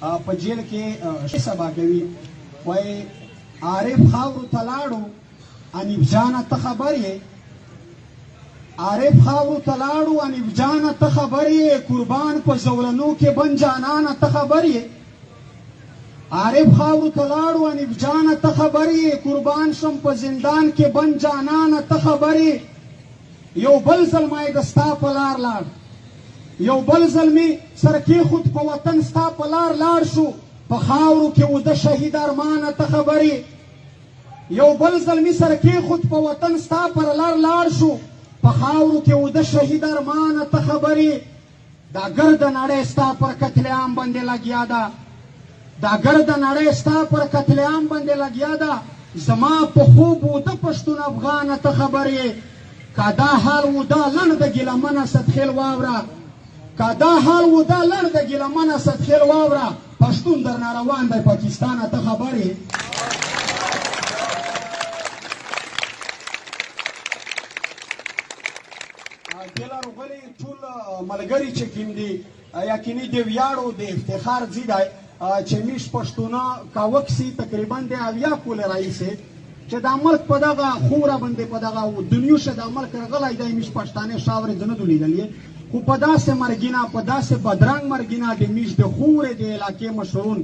په جیل کې سبا کوي وای عارف خاورو تلاړو انیب جانه ته خبر یې عارف خاورو تلاړو انیب جانه ته خبر یې قربان په زولنو کې بن جانانه ته خبر یې عارف خاورو تلاړو انیب جانه ته خبر یې قربان شم په زندان کې بن جانانه ته خبر یې یو بل زلمی د ستا په لار لاړ یو بل زلمی سرکی خود په وطن ستا په لار لاړ شو په خاورو کې وده شهید ارمانه ته خبر یې یو بل زلمی سرکی خود په وطن ستا پر لار لاړ شو په خاورو کې وده شهید ارمانه ته خبر یې دا ګرد نړۍ ستا پر قتل عام باندې لګیا ده دا ګرد نړۍ ستا پر قتل عام باندې لګیا ده زما په خوب وده پښتون افغانه ته خبر یې که دا حال وده لنډ د ګیلمنه صدخیل واوره که دا حال وده لنډ د ګیلمنه صدخیل واوره پښتون درنه روان دی پاکستانه ته خبر یې ګیلر غلي ټول ملګري چې کوم دي یقیني د ویاړو د افتخار ځای دی چې میش پښتونه کاوکسي تقریبا د 80 پوله رئیسه چې د ملک په دغه خوره باندې په دغه دنیا شه د ملک غلای دی میش پښتانه شاورې نه دولیدلې خو په داسې مرګینا په داسې بدرنګ مرګینا د میش د خورې د علاقې مشرون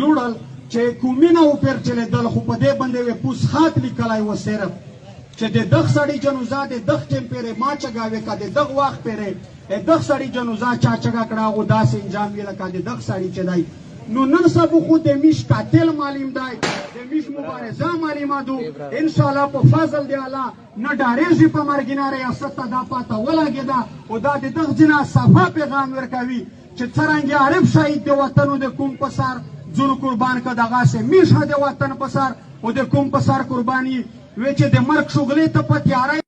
لوړل چې کومینه او پر چلے دل خو په دې باندې پوس خات لیکلای و صرف چې د دغ سړی جنوزا د دغ ټیم پیره ما چګاوي کا د دغ واخ پیره دغ سړی جنوزا چا چګا کړه او داسې انجام ویل کا د دغ سړی چې دی نو نن سبو خو د میش قاتل معلوم دی د میش مبارزه معلوماتو ان شاء الله په فضل دی الله نه ډارېږي په مرګینا ریاست دا پاته ولګیدا او دا د دغ جنا صفه پیغام ورکوي چې څرنګه عرب شهید د وطن د کوم پسار ځون قربان کا دغه سه میش د وطن پسار او د کوم پسار قرباني وی چې د مرګ شغلې ته په تیارای